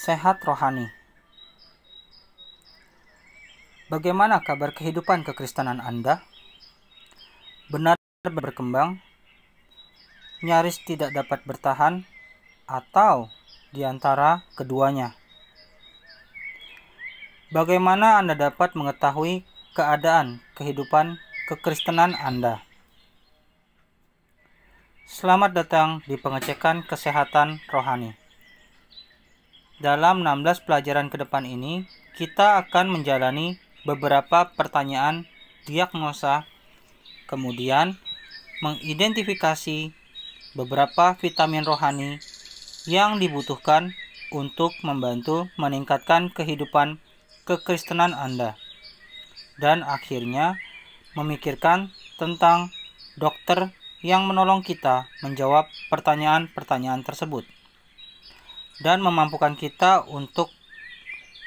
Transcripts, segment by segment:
Sehat rohani. Bagaimana kabar kehidupan kekristenan Anda? Benar berkembang, nyaris tidak dapat bertahan, atau di antara keduanya? Bagaimana Anda dapat mengetahui keadaan kehidupan kekristenan Anda? Selamat datang di pengecekan kesehatan rohani. Dalam 16 pelajaran ke depan ini, kita akan menjalani beberapa pertanyaan diagnosa, kemudian mengidentifikasi beberapa vitamin rohani yang dibutuhkan untuk membantu meningkatkan kehidupan kekristenan Anda, dan akhirnya memikirkan tentang dokter yang menolong kita menjawab pertanyaan-pertanyaan tersebut dan memampukan kita untuk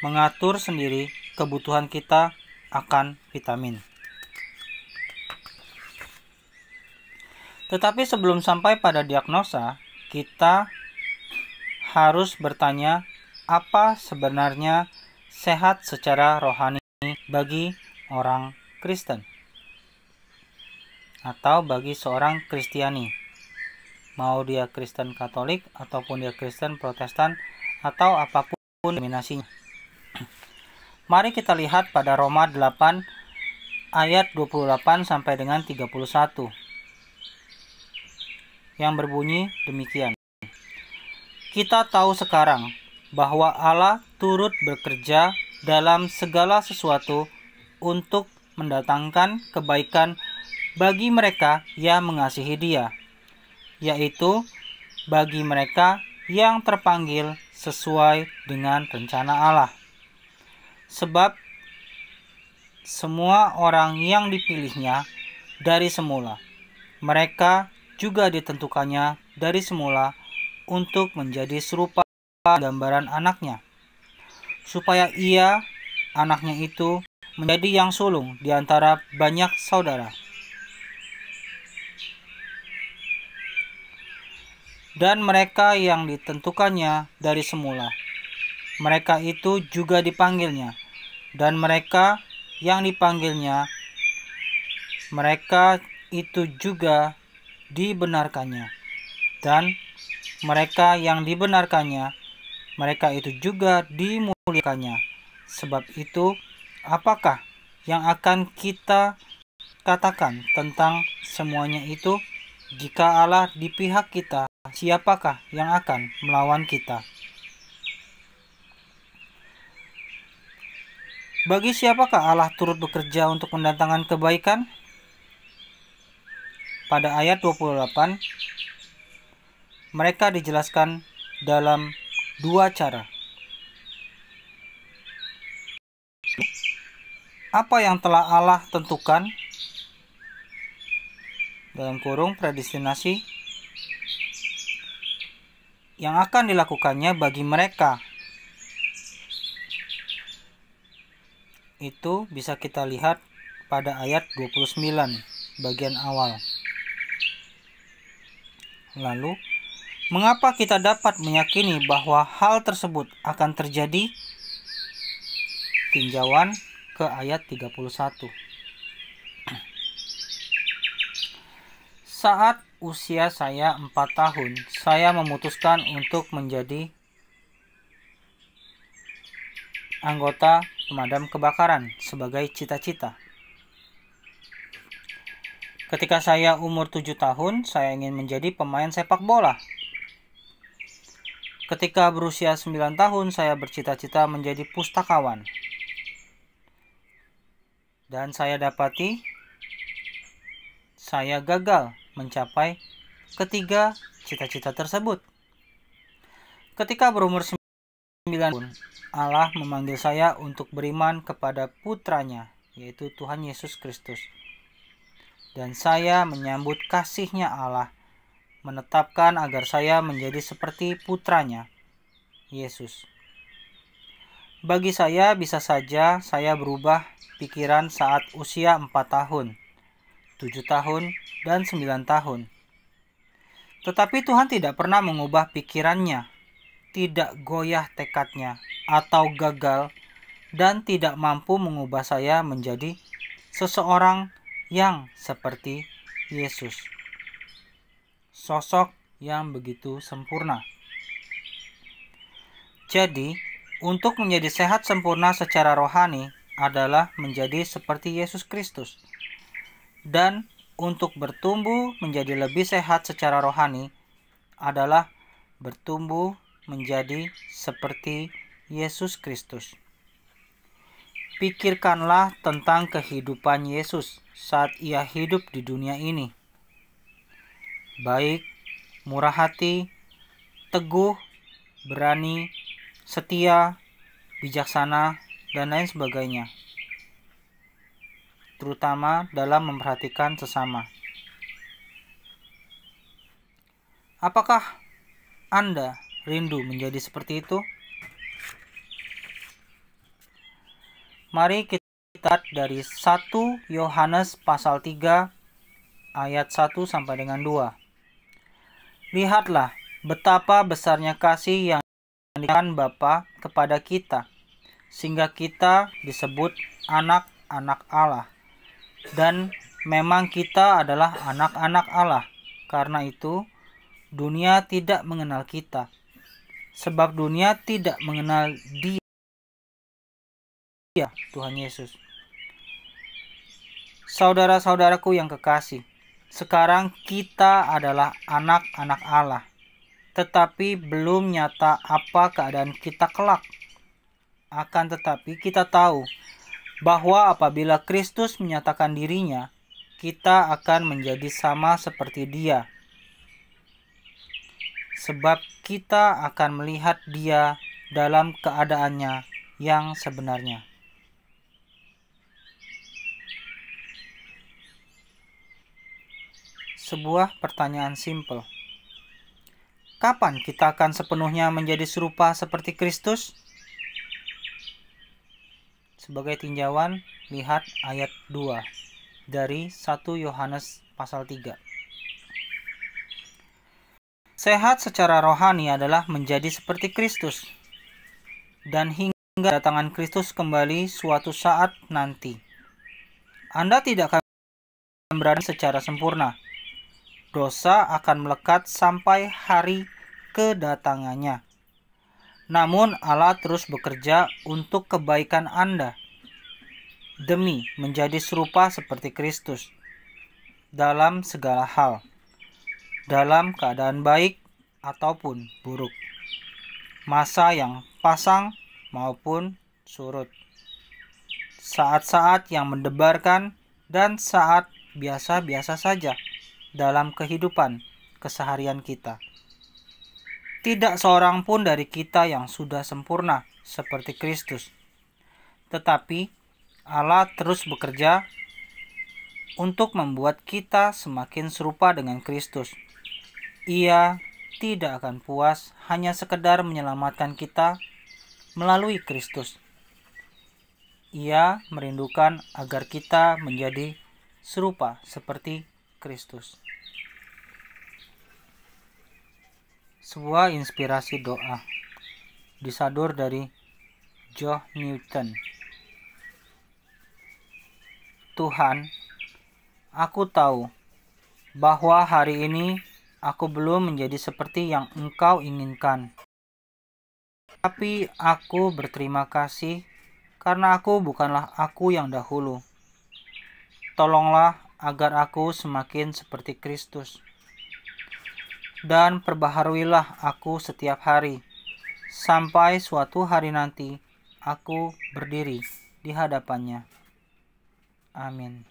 mengatur sendiri kebutuhan kita akan vitamin. Tetapi sebelum sampai pada diagnosa, kita harus bertanya apa sebenarnya sehat secara rohani bagi orang Kristen atau bagi seorang Kristiani. Mau dia Kristen Katolik ataupun dia Kristen Protestan atau apapun denominasinya. Mari kita lihat pada Roma 8 ayat 28 sampai dengan 31 yang berbunyi demikian. Kita tahu sekarang bahwa Allah turut bekerja dalam segala sesuatu untuk mendatangkan kebaikan bagi mereka yang mengasihi Dia, yaitu bagi mereka yang terpanggil sesuai dengan rencana Allah. Sebab semua orang yang dipilihnya dari semula, mereka juga ditentukannya dari semula untuk menjadi serupa gambaran anaknya, supaya ia, anaknya itu, menjadi yang sulung di antara banyak saudara. Dan mereka yang ditentukannya dari semula, mereka itu juga dipanggilnya. Dan mereka yang dipanggilnya, mereka itu juga dibenarkannya. Dan mereka yang dibenarkannya, mereka itu juga dimuliakannya. Sebab itu, apakah yang akan kita katakan tentang semuanya itu? Jika Allah di pihak kita, siapakah yang akan melawan kita? Bagi siapakah Allah turut bekerja untuk mendatangkan kebaikan? Pada ayat 28, mereka dijelaskan dalam dua cara. Apa yang telah Allah tentukan, dalam kurung predestinasi, yang akan dilakukannya bagi mereka. Itu bisa kita lihat pada ayat 29 bagian awal. Lalu, mengapa kita dapat meyakini bahwa hal tersebut akan terjadi? Tinjauan ke ayat 31. Saat usia saya 4 tahun, saya memutuskan untuk menjadi anggota pemadam kebakaran sebagai cita-cita. Ketika saya umur 7 tahun, saya ingin menjadi pemain sepak bola. Ketika berusia 9 tahun, saya bercita-cita menjadi pustakawan. Dan saya dapati, saya gagal mencapai ketiga cita-cita tersebut. Ketika berumur 9 tahun, Allah memanggil saya untuk beriman kepada putranya, yaitu Tuhan Yesus Kristus. Dan saya menyambut kasih-Nya Allah, menetapkan agar saya menjadi seperti putranya, Yesus. Bagi saya, bisa saja saya berubah pikiran saat usia 4 tahun, 7 tahun, dan 9 tahun. Tetapi Tuhan tidak pernah mengubah pikirannya. tidak goyah tekadnya atau gagal dan tidak mampu mengubah saya menjadi seseorang yang seperti Yesus. Sosok yang begitu sempurna. Jadi, untuk menjadi sehat sempurna secara rohani adalah menjadi seperti Yesus Kristus. Dan untuk bertumbuh menjadi lebih sehat secara rohani adalah bertumbuh menjadi seperti Yesus Kristus. Pikirkanlah tentang kehidupan Yesus saat ia hidup di dunia ini. Baik, murah hati, teguh, berani, setia, bijaksana, dan lain sebagainya. Terutama dalam memperhatikan sesama. Apakah Anda rindu menjadi seperti itu? Mari kita lihat dari 1 Yohanes pasal 3 ayat 1 sampai dengan 2. Lihatlah betapa besarnya kasih yang diberikan Bapa kepada kita, sehingga kita disebut anak-anak Allah. Dan memang kita adalah anak-anak Allah. Karena itu, dunia tidak mengenal kita, sebab dunia tidak mengenal Dia, Tuhan Yesus. Saudara-saudaraku yang kekasih, sekarang kita adalah anak-anak Allah, tetapi belum nyata apa keadaan kita kelak. Akan tetapi kita tahu bahwa apabila Kristus menyatakan dirinya, kita akan menjadi sama seperti Dia. Sebab kita akan melihat Dia dalam keadaannya yang sebenarnya. Sebuah pertanyaan simpel. Kapan kita akan sepenuhnya menjadi serupa seperti Kristus? Sebagai tinjauan, lihat ayat 2 dari 1 Yohanes pasal 3. Sehat secara rohani adalah menjadi seperti Kristus. Dan hingga kedatangan Kristus kembali suatu saat nanti, Anda tidak akan berada secara sempurna. Dosa akan melekat sampai hari kedatangannya. Namun Allah terus bekerja untuk kebaikan Anda demi menjadi serupa seperti Kristus dalam segala hal, dalam keadaan baik ataupun buruk, masa yang pasang maupun surut, saat-saat yang mendebarkan dan saat biasa-biasa saja dalam kehidupan keseharian kita. Tidak seorang pun dari kita yang sudah sempurna seperti Kristus. Tetapi Allah terus bekerja untuk membuat kita semakin serupa dengan Kristus. Ia tidak akan puas hanya sekedar menyelamatkan kita melalui Kristus. Ia merindukan agar kita menjadi serupa seperti Kristus. Sebuah inspirasi doa disadur dari John Newton. Tuhan, aku tahu bahwa hari ini aku belum menjadi seperti yang Engkau inginkan. Tapi aku berterima kasih karena aku bukanlah aku yang dahulu. Tolonglah agar aku semakin seperti Kristus. Dan perbaharuilah aku setiap hari, sampai suatu hari nanti aku berdiri di hadapannya. Amin.